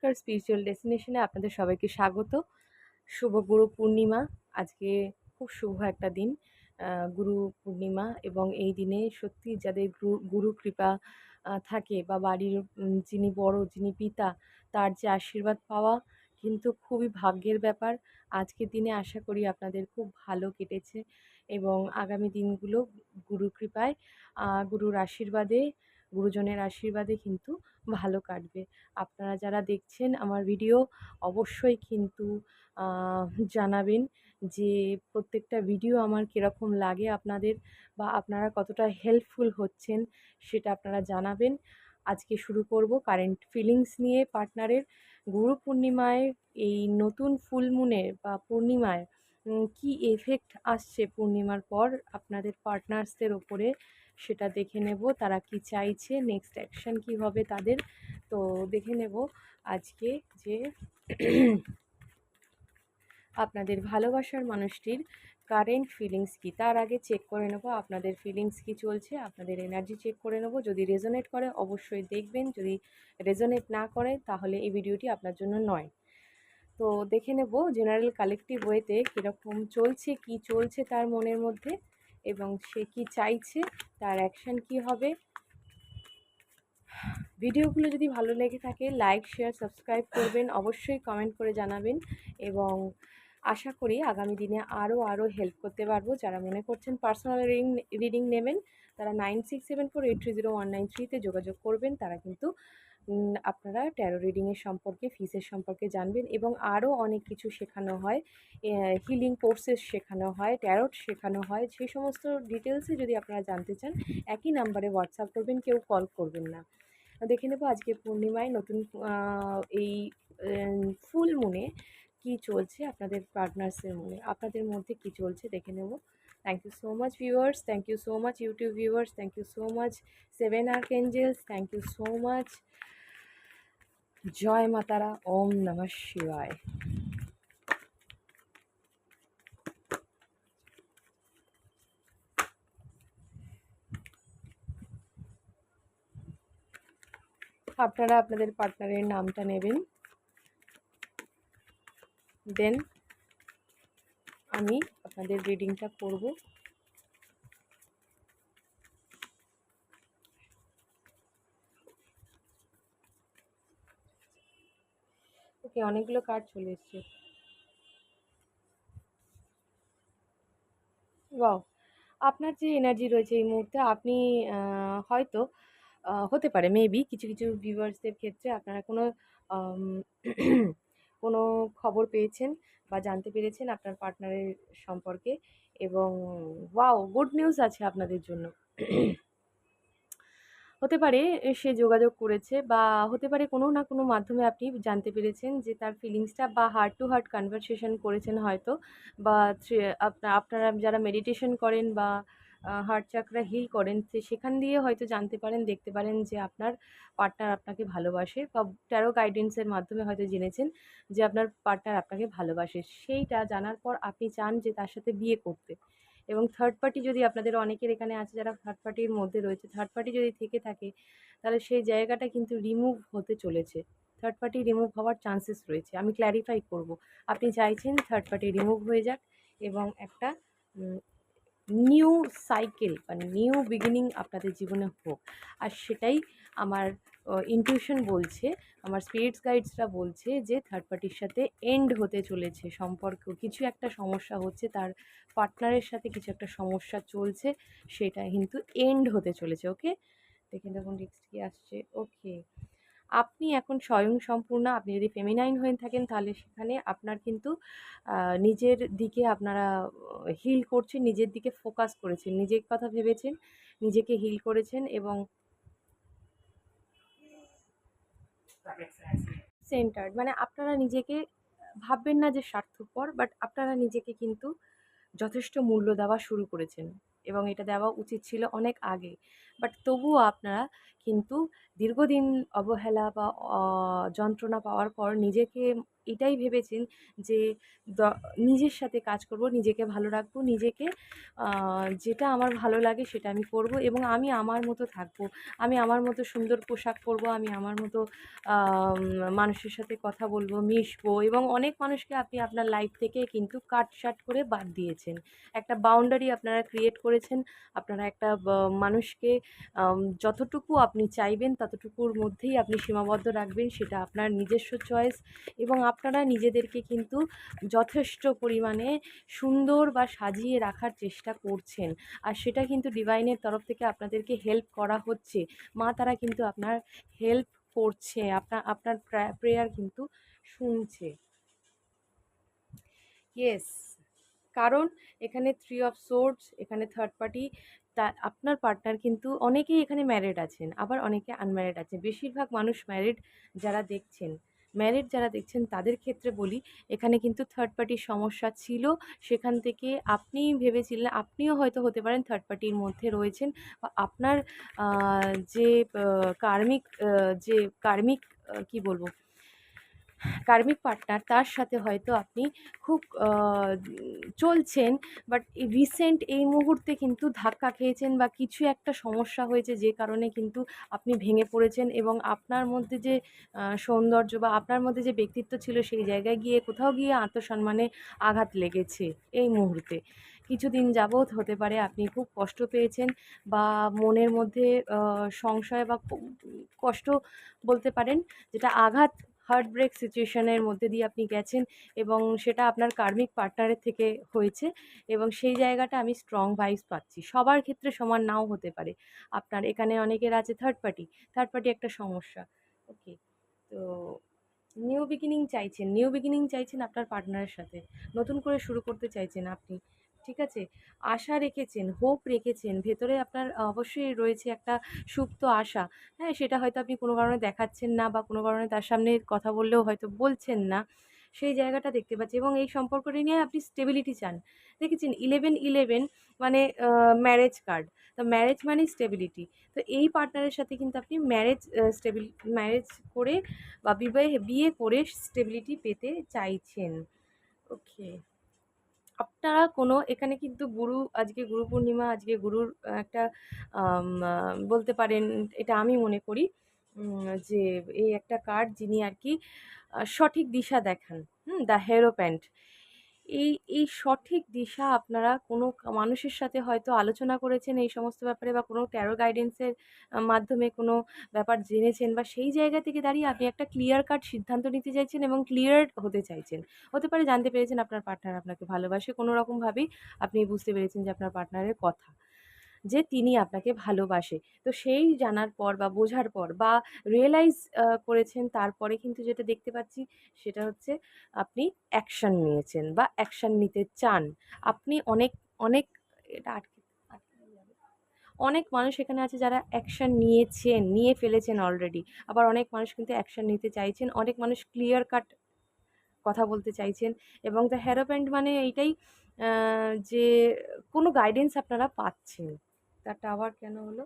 নমস্কার, স্পিরিচুয়াল ডেস্টিনেশনে আপনাদের সবাইকে স্বাগত। শুভ গুরু পূর্ণিমা। আজকে খুব শুভ একটা দিন, গুরু পূর্ণিমা। এবং এই দিনে সত্যি যাদের গুরু কৃপা থাকে বা বাড়ির যিনি বড়, যিনি পিতা, তার যে আশীর্বাদ পাওয়া কিন্তু খুবই ভাগ্যের ব্যাপার। আজকের দিনে আশা করি আপনাদের খুব ভালো কেটেছে এবং আগামী দিনগুলো গুরু কৃপায়, গুরুর আশীর্বাদে, গুরুজনের আশীর্বাদে কিন্তু ভালো কাটবে। আপনারা যারা দেখছেন আমার ভিডিও অবশ্যই কিন্তু জানাবেন যে প্রত্যেকটা ভিডিও আমার কীরকম লাগে আপনাদের, বা আপনারা কতটা হেল্পফুল হচ্ছেন সেটা আপনারা জানাবেন। আজকে শুরু করব কারেন্ট ফিলিংস নিয়ে পার্টনারের। গুরু পূর্ণিমায়, এই নতুন ফুল মুনের বা পূর্ণিমায় কি এফেক্ট আসছে পূর্ণিমার পর আপনাদের পার্টনার্সদের ওপরে, সেটা দেখে নেব। তারা কি চাইছে, নেক্সট অ্যাকশন কী হবে তাদের, তো দেখে নেব আজকে যে আপনাদের ভালোবাসার মানুষটির কারেন্ট ফিলিংস কী। তার আগে চেক করে নেব আপনাদের ফিলিংস কী চলছে, আপনাদের এনার্জি চেক করে নেব। যদি রেজোনেট করে অবশ্যই দেখবেন, যদি রেজোনেট না করে তাহলে এই ভিডিওটি আপনার জন্য নয়। তো দেখে নেব জেনারেল কালেকটিভ ওয়েতে কীরকম চলছে, কি চলছে তার মনের মধ্যে, এবং সে কি চাইছে, তার অ্যাকশান কি হবে। ভিডিওগুলো যদি ভালো লেগে থাকে লাইক, শেয়ার, সাবস্ক্রাইব করবেন, অবশ্যই কমেন্ট করে জানাবেন। এবং আশা করি আগামী দিনে আরও হেল্প করতে পারবো। যারা মনে করছেন পার্সোনাল রিডিং নেবেন তারা 9674830193-তে যোগাযোগ করবেন। তারা কিন্তু আপনারা ট্যারো রিডিংয়ের সম্পর্কে, ফিসের সম্পর্কে জানবেন এবং আরও অনেক কিছু শেখানো হয়। হিলিং কোর্সেস শেখানো হয়, ট্যারোট শেখানো হয়। সেই সমস্ত ডিটেলসে যদি আপনারা জানতে চান একই নাম্বারে হোয়াটসঅ্যাপ করবেন, কেউ কল করবেন না। দেখে নেব আজকে পূর্ণিমায় নতুন এই ফুল মুনে কি চলছে আপনাদের পার্টনার্সের মনে, আপনাদের মধ্যে কি চলছে দেখে নেব। Thank you so much viewers, thank you so much YouTube viewers, thank you so much 7 archangels, thank you so much. জয় মাতারা, ওম নমঃ শিবায়। আপনারা আপনাদের পার্টনারের নামটা নেবেন, দেন আমি আপনাদের রিডিংটা করব। ওকে, অনেকগুলো কার্ড চলে এসছে। ওয়াও, আপনার যে এনার্জি রয়েছে এই মুহূর্তে, আপনি হয়তো হতে পারে মেবি কিছু কিছু ভিউয়ার্সদের ক্ষেত্রে আপনারা কোনো কোনো খবর পেয়েছেন বা জানতে পেরেছেন আপনার পার্টনারের সম্পর্কে, এবং ওয়াও, গুড নিউজ আছে আপনাদের জন্য। হতে পারে সে যোগাযোগ করেছে, বা হতে পারে কোনো না কোনো মাধ্যমে আপনি জানতে পেরেছেন যে তার ফিলিংসটা, বা হার্ট টু হার্ট কনভারসেশন করেছেন হয়তো, বা আপনারা যারা মেডিটেশন করেন বা হার্ট চাকরা হিল করেন সেখান দিয়ে হয়তো জানতে পারেন, দেখতে পারেন যে আপনার পার্টনার আপনাকে ভালোবাসে, বা ট্যারো গাইডেন্সের মাধ্যমে হয়তো জেনেছেন যে আপনার পার্টনার আপনাকে ভালোবাসে। সেইটা জানার পর আপনি চান যে তার সাথে বিয়ে করতে। এবং থার্ড পার্টি যদি আপনাদের অনেকের এখানে আছে যারা থার্ড পার্টির মধ্যে রয়েছে, থার্ড পার্টি যদি থেকে থাকে তাহলে সেই জায়গাটা কিন্তু রিমুভ হতে চলেছে। থার্ড পার্টি রিমুভ হওয়ার চান্সেস রয়েছে, আমি ক্ল্যারিফাই করব। আপনি চাইছেন থার্ড পার্টি রিমুভ হয়ে যাক এবং একটা নিউ সাইকেল বা নিউ বিগিনিং আপনাদের জীবনে হোক। আর সেটাই আমার ইনটিউশন বলছে, আমার স্পিরিটস গাইডসরা বলছে যে থার্ড পার্টির সাথে এন্ড হতে চলেছে সম্পর্ক। কিছু একটা সমস্যা হচ্ছে, তার পার্টনারের সাথে কিছু একটা সমস্যা চলছে, সেটা কিন্তু এন্ড হতে চলেছে। ওকে, দেখে দেখুন নেক্সট কী আসছে। ওকে, আপনি এখন স্বয়ংসম্পূর্ণ। আপনি যদি ফেমিনাইন হয়ে থাকেন তাহলে সেখানে আপনার কিন্তু নিজের দিকে আপনারা হিল করছেন, নিজের দিকে ফোকাস করেছেন, নিজের কথা ভেবেছেন, নিজেকে হিল করেছেন। এবং সেন্টার্ড মানে আপনারা নিজেকে ভাববেন না যে স্বার্থপর, বাট আপনারা নিজেকে কিন্তু যথেষ্ট মূল্য দেওয়া শুরু করেছেন, এবং এটা দেওয়া উচিত ছিল অনেক আগে। বাট তবুও আপনারা কিন্তু দীর্ঘদিন অবহেলা বা যন্ত্রণা পাওয়ার পর নিজেকে এটাই ভেবেছেন যে দ নিজের সাথে কাজ করব, নিজেকে ভালো রাখবো, নিজেকে যেটা আমার ভালো লাগে সেটা আমি করব এবং আমি আমার মতো থাকবো। আমি আমার মতো সুন্দর পোশাক পরবো, আমি আমার মতো মানুষের সাথে কথা বলবো, মিশবো এবং অনেক মানুষকে আপনি আপনার লাইফ থেকে কিন্তু কাট-ছাঁট করে বাদ দিয়েছেন। একটা বাউন্ডারি আপনারা ক্রিয়েট করেছেন। আপনারা একটা মানুষকে যতটুকু আপনি চাইবেন ততটুকুর মধ্যেই আপনি সীমাবদ্ধ রাখবেন। সেটা আপনার নিজস্ব চয়েস এবং আপনারা নিজেদেরকে কিন্তু যথেষ্ট পরিমাণে সুন্দর বা সাজিয়ে রাখার চেষ্টা করছেন। আর সেটা কিন্তু ডিভাইনের তরফ থেকে আপনাদেরকে হেল্প করা হচ্ছে। মা তারা কিন্তু আপনার হেল্প করছে। আপনার প্রেয়ার কিন্তু শুনছে। ইয়েস। কারণ এখানে 3 অফ সোর্ডস, এখানে থার্ড পার্টি, তা আপনার পার্টনার কিন্তু অনেকেই এখানে ম্যারিড আছেন, আবার অনেকে আনম্যারিড আছেন। বেশিরভাগ মানুষ ম্যারিড যারা দেখছেন, ম্যারিড যারা দেখছেন তাদের ক্ষেত্রে বলি, এখানে কিন্তু থার্ড পার্টির সমস্যা ছিল। সেখান থেকে আপনি ভেবেছিলেন, আপনিও হয়তো হতে পারেন থার্ড পার্টির মধ্যে রয়েছেন বা আপনার যে কার্মিক যে কার্মিক কি বলবো কার্মিক পার্টনার তার সাথে হয়তো আপনি খুব চলছেন, বাট রিসেন্ট এই মুহূর্তে কিন্তু ধাক্কা খেয়েছেন বা কিছু একটা সমস্যা হয়েছে যে কারণে কিন্তু আপনি ভেঙে পড়েছেন এবং আপনার মধ্যে যে সৌন্দর্য বা আপনার মধ্যে যে ব্যক্তিত্ব ছিল সেই জায়গায় গিয়ে কোথাও গিয়ে আত্মসম্মানে আঘাত লেগেছে এই মুহূর্তে। কিছুদিন যাবৎ হতে পারে আপনি খুব কষ্ট পেয়েছেন বা মনের মধ্যে সংশয় বা কষ্ট বলতে পারেন, যেটা আঘাত, হার্ট ব্রেক সিচুয়েশনের মধ্যে দিয়ে আপনি গেছেন এবং সেটা আপনার কার্মিক পার্টনারের থেকে হয়েছে এবং সেই জায়গাটা আমি স্ট্রং ভাইবস পাচ্ছি। সবার ক্ষেত্রে সমান নাও হতে পারে। আপনার এখানে অনেকের আছে থার্ড পার্টি, থার্ড পার্টি একটা সমস্যা। ওকে, তো নিউ বিগিনিং চাইছেন আপনার পার্টনারের সাথে। নতুন করে শুরু করতে চাইছেন আপনি। ঠিক আছে? আশা রেখেছেন, হোপ রেখেছেন। ভেতরে আপনার অবশ্যই রয়েছে একটা সুপ্ত আশা। হ্যাঁ, সেটা হয়তো আপনি কোনো কারণে দেখাচ্ছেন না বা কোনো কারণে তার সামনে কথা বললেও হয়তো বলছেন না। সেই জায়গাটা দেখতে পাচ্ছি এবং এই সম্পর্কটি নিয়ে আপনি স্টেবিলিটি চান। দেখেছেন 11-11 মানে ম্যারেজ কার্ড। তো ম্যারেজ মানেই স্টেবিলিটি। তো এই পার্টনারের সাথে কিন্তু আপনি ম্যারেজ করে বা বিয়ে করে স্টেবিলিটি পেতে চাইছেন। ওকে। আপনারা কোনো এখানে কিন্তু আজকে গুরু পূর্ণিমা, আজকে গুরুর একটা বলতে পারেন, এটা আমি মনে করি যে এই একটা কার্ড যিনি আর কি সঠিক দিশা দেখান। দ্য হেরোপ্যান্ট। এই সঠিক দিশা আপনারা কোনো মানুষের সাথে হয়তো আলোচনা করেছেন এই সমস্ত ব্যাপারে বা কোনো ট্যারো গাইডেন্সের মাধ্যমে কোনো ব্যাপার জেনেছেন বা সেই জায়গা থেকে দাঁড়িয়ে আপনি একটা ক্লিয়ার কাট সিদ্ধান্ত নিতে চাইছেন এবং ক্লিয়ার হতে চাইছেন। হতে পারে জানতে পেরেছেন আপনার পার্টনার আপনাকে ভালোবাসে, কোনো রকমভাবেই আপনি বুঝতে পেরেছেন যে আপনার পার্টনারের কথা, যে তিনি আপনাকে ভালোবাসে। তো সেই জানার পর বা বোঝার পর বা রিয়ালাইজ করেছেন, তারপরে কিন্তু যেটা দেখতে পাচ্ছি সেটা হচ্ছে আপনি অ্যাকশন নিয়েছেন বা অ্যাকশন নিতে চান। আপনি অনেক, অনেক এটা আটকে যাবে। অনেক মানুষ এখানে আছে যারা অ্যাকশন নিয়ে ফেলেছেন অলরেডি। আবার অনেক মানুষ কিন্তু অ্যাকশন নিতে চাইছেন। অনেক মানুষ ক্লিয়ার কাট কথা বলতে চাইছেন এবং দ্য হেরোপ্যান্ট মানে এইটাই যে কোনো গাইডেন্স আপনারা পাচ্ছেন। দ্য টাওয়ার কেন হলো?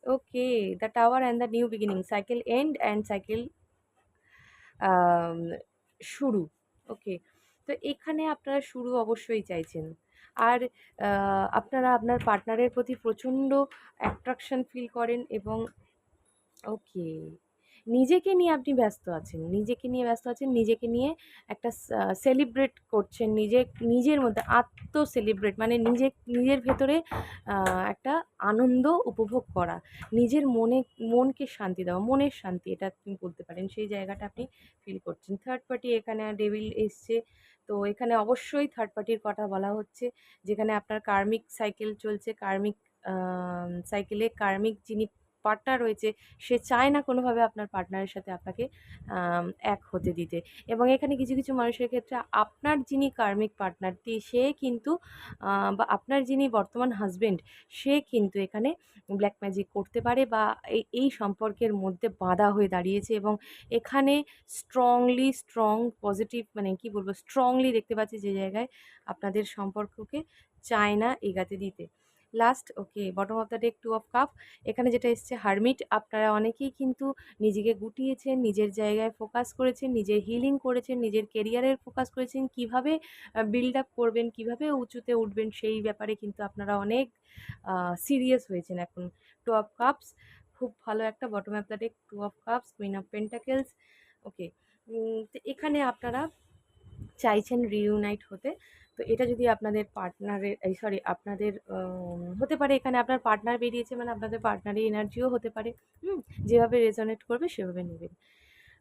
Okay, the tower and the new beginning, cycle end and cycle আম শুরু। ওকে। তো এখানে আপনারা শুরু অবশ্যই চাইছেন। আর আপনারা আপনার পার্টনারের প্রতি প্রচণ্ড অ্যাট্রাকশন ফিল করেন এবং ওকে। নিজেকে নিয়ে আপনি ব্যস্ত আছেন। নিজেকে নিয়ে একটা সেলিব্রেট করছেন। নিজের মধ্যে সেলিব্রেট মানে নিজের ভেতরে আ একটা আনন্দ উপভোগ করা। মনকে শান্তি দেওয়া, মনের শান্তি এটা আপনি বলতে পারেন। সেই জায়গাটা আপনি ফিল করছেন। থার্ড পার্টি এখানে ডেভিল এসছে। তো এখানে অবশ্যই থার্ড পার্টির কথা বলা হচ্ছে। যেখানে আপনার কার্মিক সাইকেল চলছে। আ সাইকেলে কার্মিক যিনি পার্টনার রয়েছে সে চায় না কোনোভাবে আপনার পার্টনারের সাথে আপনাকে এক হতে দিতে এবং এখানে কিছু, কিছু মানুষের ক্ষেত্রে আপনার যিনি কার্মিক পার্টনারটি সে কিন্তু বা আপনার যিনি বর্তমান হাসব্যান্ড সে কিন্তু এখানে ব্ল্যাক ম্যাজিক করতে পারে বা এই সম্পর্কের মধ্যে বাধা হয়ে দাঁড়িয়েছে এবং এখানে স্ট্রং পজিটিভ মানে কি বলবো, স্ট্রংলি দেখতে পাচ্ছি যে জায়গায় আপনাদের সম্পর্ককে চায় না এগাতে দিতে। Last okay, bottom of the deck 2 of cup. এখানে যেটা এসছে হারমিট। আপনারা অনেকেই কিন্তু নিজেকে গুটিয়েছেন, নিজের জায়গায় ফোকাস করেছেন, নিজের হিলিং করেছেন, নিজের কেরিয়ারের ফোকাস করেছেন। কিভাবে বিল্ড আপ করবেন, কিভাবে উঁচুতে উঠবেন সেই ব্যাপারে কিন্তু আপনারা অনেক সিরিয়াস হয়েছেন এখন। 2 অফ কাপস খুব ভালো একটা bottom of the deck 2 of cups, queen of pentacles. Okay, তো এখানে আপনারা চাইছেন রিইউনাইট হতে। তো এটা যদি আপনাদের পার্টনারের সরি আপনাদের হতে পারে এখানে আপনার পার্টনার বেরিয়েছে মানে আপনাদের পার্টনারের এনার্জিও হতে পারে। হুম? যেভাবে রেজোনেট করবে সেভাবে নেবেন।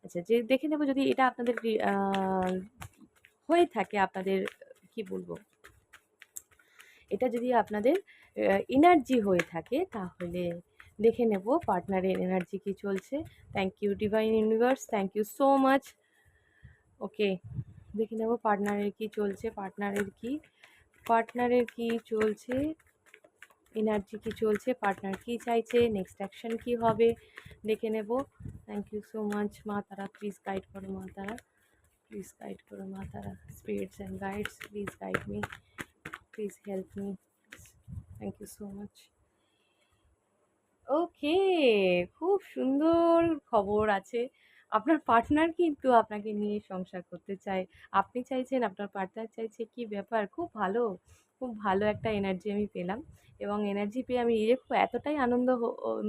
আচ্ছা, যে দেখে নেব যদি এটা আপনাদের হয়ে থাকে আপনাদের কি বলবো? এটা যদি আপনাদের এনার্জি হয়ে থাকে তাহলে দেখে নেব পার্টনারের এনার্জি কি চলছে। Thank you divine universe, thank you so much. Okay, দেখে নেব পার্টনারের কি চলছে, পার্টনারের কি চলছে, এনার্জি কি চলছে, পার্টনার কি চাইছে, নেক্সট অ্যাকশন কি হবে দেখে নেব। থ্যাংক ইউ সো মাচ মা তারা, প্লিজ গাইড করো মা তারা, প্লিজ গাইড করো মা Tara, spirits and guides please guide me, please help me, thank you so much. Okay, খুব সুন্দর খবর আছে। আপনার পার্টনার কিন্তু আপনাকে নিয়ে সংসার করতে চায়। আপনি চাইছেন, আপনার পার্টনার চাইছে। কি ব্যাপার! খুব ভালো একটা এনার্জি আমি পেলাম এবং এনার্জি পেয়ে আমি নিজে এতটাই আনন্দ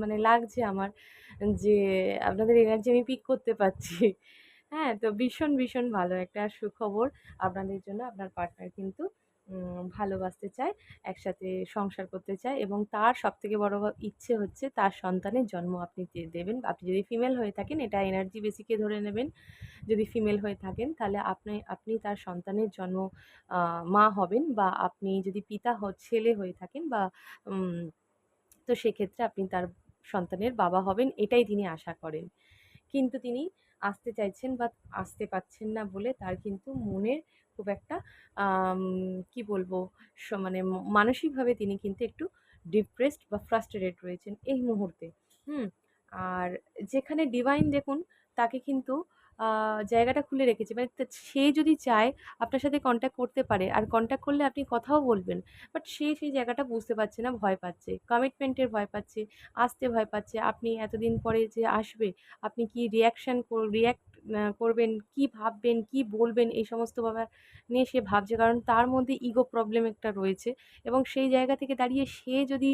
মানে লাগছে আমার যে আপনাদের এনার্জি আমি পিক করতে পারছি। হ্যাঁ, তো ভীষণ ভালো একটা সুখবর আপনাদের জন্য। আপনার পার্টনার কিন্তু ভালোবাসতে চায়, একসাথে সংসার করতে চায় এবং তার সবথেকে বড় ইচ্ছে হচ্ছে তার সন্তানের জন্ম আপনি দেবেন। আপনি যদি ফিমেল হয়ে থাকেন এটা এনার্জি বেসিকে ধরে নেবেন। যদি ফিমেল হয়ে থাকেন তাহলে আপনি তার সন্তানের জন্ম মা হবেন, বা আপনি যদি পিতা ছেলে হয়ে থাকেন বা উম তো সেক্ষেত্রে আপনি তার সন্তানের বাবা হবেন, এটাই তিনি আশা করেন। কিন্তু তিনি আসতে চাইছেন বা আসতে পারছেন না বলে তার কিন্তু মনের খুব একটা আম কি বলবো মানে মানসিকভাবে তিনি কিন্তু একটু ডিপ্রেসড বা ফ্রাস্ট্রেটেড রয়েছেন এই মুহূর্তে। হুম? আর যেখানে ডিভাইন দেখুন তাকে কিন্তু জায়গাটা খুলে রেখেছে। মানে সে যদি চায় আপনার সাথে কনট্যাক্ট করতে পারে, আর কনট্যাক্ট করলে আপনি কথাও বলবেন। বাট সে সেই জায়গাটা বুঝতে পারছে না, ভয় পাচ্ছে। কমিটমেন্টের ভয় পাচ্ছে, আসতে ভয় পাচ্ছে। আপনি এতদিন পরে যে আসবে, আপনি কি রিঅ্যাক্ট করবেন, কি ভাববেন, কি বলবেন এই সমস্ত ব্যাপার নিয়ে সে ভাবছে। কারণ তার মধ্যে ইগো প্রবলেম একটা রয়েছে এবং সেই জায়গা থেকে দাঁড়িয়ে সে যদি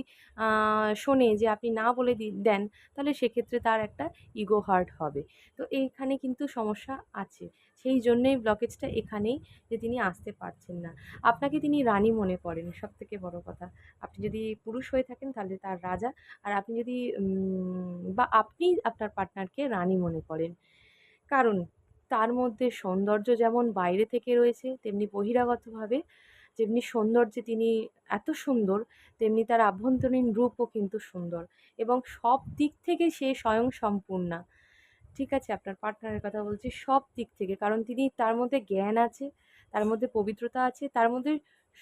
শোনে যে আপনি না বলে দেন তাহলে সেক্ষেত্রে তার একটা ইগো হার্ট হবে। তো এইখানে কিন্তু সমস্যা আছে। সেই জন্যই ব্লকেজটা এখানেই, যে তিনি আসতে পারছেন না। আপনাকে তিনি রানী মনে করেন, সবথেকে বড় কথা। আপনি যদি পুরুষ হয়ে থাকেন তাহলে তার রাজা, আর আপনি যদি বা আপনি আপনার পার্টনারকে রানী মনে করেন। কারণ তার মধ্যে সৌন্দর্য যেমন বাইরে থেকে রয়েছে তেমনি বহিরাগতভাবে যেমনি সৌন্দর্যে তিনি এত সুন্দর, তেমনি তার আভ্যন্তরীণ রূপও কিন্তু সুন্দর এবং সব দিক থেকে সে স্বয়ংসম্পূর্ণা। ঠিক আছে? আপনার পার্টনারের কথা বলছি, সব দিক থেকে। কারণ তার মধ্যে জ্ঞান আছে, তার মধ্যে পবিত্রতা আছে, তার মধ্যে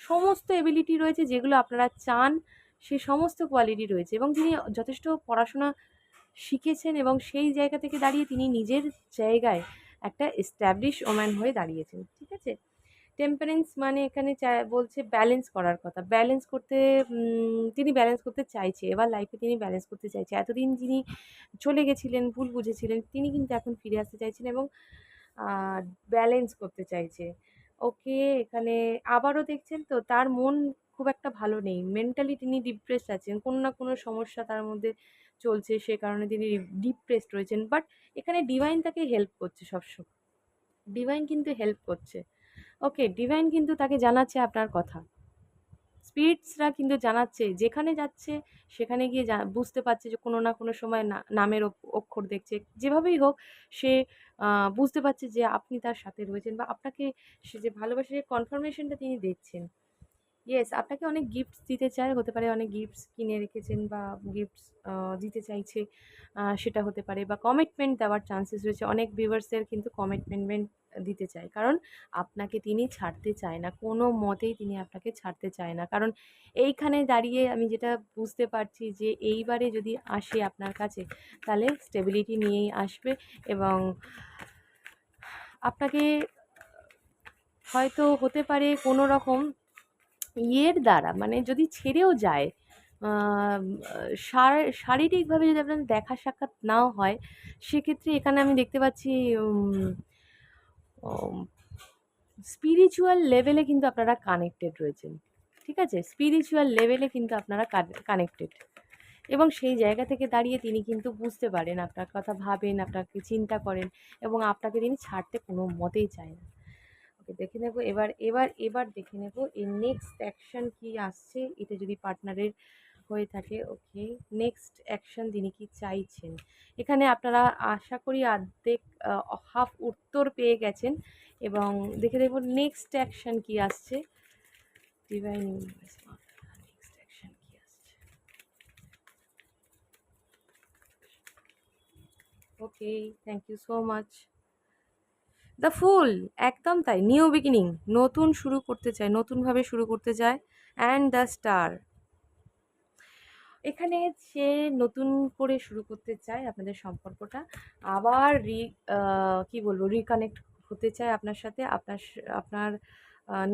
সমস্ত এবিলিটি রয়েছে যেগুলো আপনারা চান, সে সমস্ত কোয়ালিটি রয়েছে এবং তিনি যথেষ্ট পড়াশোনা শিখেছেন এবং সেই জায়গা থেকে দাঁড়িয়ে তিনি নিজের জায়গায় একটা এস্টাবলিশ ওম্যান হয়ে দাঁড়িয়েছেন। ঠিক আছে? টেম্পারেন্স মানে এখানে বলছে ব্যালেন্স করার কথা। ব্যালেন্স করতে তিনি ব্যালেন্স করতে চাইছে। এবার লাইফে তিনি ব্যালেন্স করতে চাইছে। এতদিন যিনি চলে গেছিলেন, ভুল বুঝেছিলেন, তিনি কিন্তু এখন ফিরে আসতে চাইছেন এবং আ ব্যালেন্স করতে চাইছে। ওকে, এখানে আবারও দেখছেন তো তার মন খুব একটা ভালো নেই। মেন্টালি তিনি ডিপ্রেসড আছেন। কোনো না কোনো সমস্যা তার মধ্যে চলছে, সে কারণে তিনি ডিপ্রেসড রয়েছেন। বাট এখানে ডিভাইন তাকে হেল্প করছে সবসময়। ডিভাইন কিন্তু হেল্প করছে। ওকে, ডিভাইন কিন্তু তাকে জানাচ্ছে আপনার কথা। স্পিরিটসরা কিন্তু জানাচ্ছে, যেখানে যাচ্ছে সেখানে গিয়ে বুঝতে পারছে যে কোনো না কোনো সময় নামের অক্ষর দেখছে। যেভাবেই হোক সে বুঝতে পারছে যে আপনি তার সাথে রয়েছেন বা আপনাকে সে যে ভালোবাসে, যে কনফার্মেশনটা তিনি দেখছেন। ইয়েস, আপনাকে অনেক গিফটস দিতে চায়, হতে পারে অনেক গিফটস কিনে রেখেছেন বা গিফটস দিতে চাইছে, সেটা হতে পারে বা কমিটমেন্ট দেওয়ার চান্সেস রয়েছে। অনেক ভিউয়ার্সের কিন্তু কমিটমেন্ট দিতে চায়, কারণ আপনাকে তিনি ছাড়তে চায় না, কোনো মতেই তিনি আপনাকে ছাড়তে চায় না। কারণ এইখানে দাঁড়িয়ে আমি যেটা বুঝতে পারছি যে এইবারে যদি আসে আপনার কাছে তাহলে স্টেবিলিটি নিয়েই আসবে এবং আপনাকে হয়তো হতে পারে কোনো রকম দ্বারা, মানে যদি ছেড়েও যায় আম শারীরিকভাবে যদি আপনাদের দেখা সাক্ষাৎ নাও হয়, সেক্ষেত্রে এখানে আমি দেখতে পাচ্ছি উম অম স্পিরিচুয়াল লেভেলে কিন্তু আপনারা কানেক্টেড রয়েছেন। ঠিক আছে? স্পিরিচুয়াল লেভেলে কিন্তু আপনারা কানেক্টেড। এবং সেই জায়গা থেকে দাঁড়িয়ে তিনি কিন্তু বুঝতে পারেন, আপনার কথা ভাবেন, আপনাকে চিন্তা করেন এবং আপনাকে তিনি ছাড়তে কোনো মতেই চায় না। ওকে, দেখে নেব এবার দেখে নেব এর নেক্সট অ্যাকশন কি আসছে, এটা যদি পার্টনারের হয়ে থাকে। ওকে, নেক্সট অ্যাকশন তিনি কি চাইছেন? এখানে আপনারা আশা করি অর্ধেক হাফ উত্তর পেয়ে গেছেন এবং দেখে নেব নেক্সট অ্যাকশন কি আসছে। ডিভাইন ইউনিভার্স, নেক্সট অ্যাকশন কি আসছে? Okay, thank you so much. The fool, একদম তাই, নিউ বিগিনিং, নতুন শুরু করতে চায়, নতুনভাবে শুরু করতে চায়। অ্যান্ড দ্য স্টার, এখানে সে নতুন করে শুরু করতে চায় আপনাদের সম্পর্কটা, আবার কি বলবো, রিকানেক্ট হতে চায় আপনার সাথে, আপনার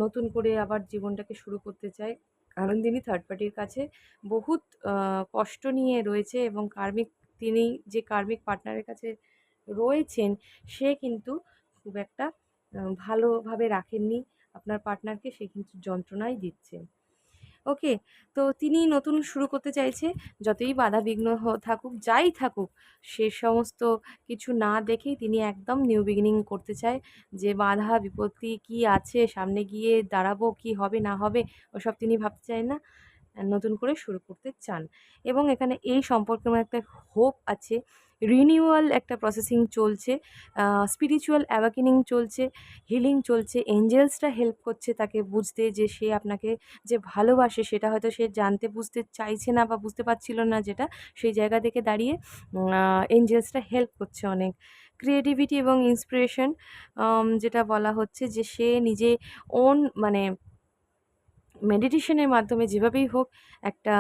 নতুন করে আবার জীবনটাকে শুরু করতে চায়। কারণ তিনি থার্ড পার্টির কাছে বহুত কষ্ট নিয়ে রয়েছে এবং তিনি যে কার্মিক পার্টনারের কাছে রয়েছেন, সে কিন্তু খুব একটা ভালোভাবে রাখেননি আপনার পার্টনারকে, সে কিন্তু যন্ত্রণাই দিচ্ছে। ওকে, তো তিনি নতুন শুরু করতে চাইছে, যতই বাধা বিঘ্ন থাকুক, যাই থাকুক, সে সমস্ত কিছু না দেখেই তিনি একদম নিউ বিগিনিং করতে চায়। যে বাধা বিপত্তি কি আছে, সামনে গিয়ে দাঁড়াবো, কি হবে না হবে, ওসব তিনি ভাবতে চান না, নতুন করে শুরু করতে চান। এবং এখানে এই সম্পর্কের মধ্যে একটা হোপ আছে, রিনিউয়াল একটা প্রসেসিং চলছে, স্পিরিচুয়াল অ্যাওয়াকেনিং চলছে, হিলিং চলছে, এঞ্জেলসরা হেল্প করছে তাকে বুঝতে যে সে আপনাকে যে ভালোবাসে, সেটা হয়তো সে জানতে বুঝতে চাইছে না বা বুঝতে পারছিল না, যেটা সেই জায়গা থেকে দাঁড়িয়ে এঞ্জেলসরা হেল্প করছে অনেক। ক্রিয়েটিভিটি এবং ইন্সপিরেশন, যেটা বলা হচ্ছে যে সে নিজে ওন মানে মেডিটেশনের মাধ্যমে যেভাবেই হোক একটা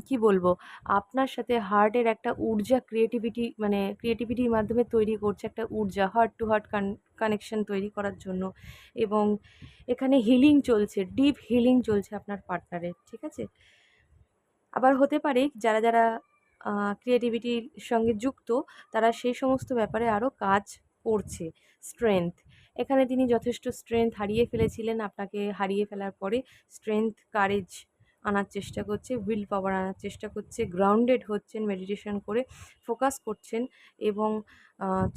কি বলবো, আপনার সাথে হার্টের একটা ঊর্জা, ক্রিয়েটিভিটির মাধ্যমে তৈরি করছে একটা ঊর্জা, হার্ট টু হার্ট কানেকশন তৈরি করার জন্য। এবং এখানে হিলিং চলছে, ডিপ হিলিং চলছে আপনার পার্টনারের। ঠিক আছে, আবার হতে পারে যারা ক্রিয়েটিভিটির সঙ্গে যুক্ত, তারা সেই সমস্ত ব্যাপারে আরও কাজ করছে। স্ট্রেংথ, এখানে তিনি যথেষ্ট স্ট্রেংথ হারিয়ে ফেলেছিলেন, আপনাকে হারিয়ে ফেলার পরে স্ট্রেংথ, কারেজ আনার চেষ্টা করছে, উইল পাওয়ার আনার চেষ্টা করছে, গ্রাউন্ডেড হচ্ছেন, মেডিটেশন করে ফোকাস করছেন এবং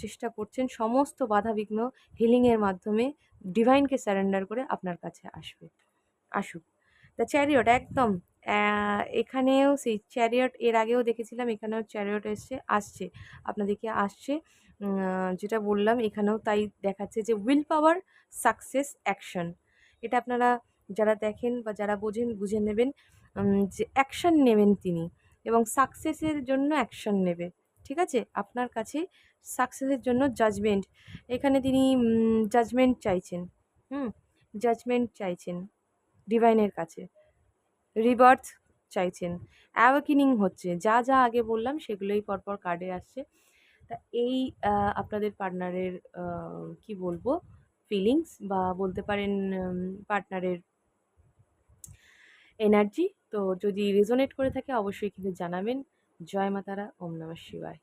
চেষ্টা করছেন সমস্ত বাধাবিঘ্ন হিলিংয়ের মাধ্যমে ডিভাইনকে স্যারেন্ডার করে আপনার কাছে আসুক। দ্য চ্যারিয়ট, একদম এখানেও সেই চ্যারিয়ট, এর আগেও দেখেছিলাম, এখানেও চ্যারিয়ট আসছে আপনাদেরকে আসছে। যেটা বললাম এখানেও তাই দেখাচ্ছে যে উইল পাওয়ার, সাকসেস, অ্যাকশন, এটা আপনারা যারা দেখেন বা যারা বোঝেন বুঝে নেবেন, যে অ্যাকশন নেবেন তিনি এবং সাকসেসের জন্য অ্যাকশন নেবে। ঠিক আছে, আপনার কাছে সাকসেসের জন্য জাজমেন্ট, এখানে তিনি জাজমেন্ট চাইছেন। হুম, জাজমেন্ট চাইছেন ডিভাইনের কাছে, রিবার্থ চাইছেন, অ্যাওয়াকেনিং হচ্ছে, যা যা আগে বললাম সেগুলোই পরপর কার্ডে আসছে। তা এই আপনাদের পার্টনারের কি বলবো, ফিলিংস বা বলতে পারেন পার্টনারের এনার্জি। তো যদি রেজোনেট করে থাকে অবশ্যই কিন্তু জানাবেন। জয় মা তারা, ওম নমঃ শিবায়।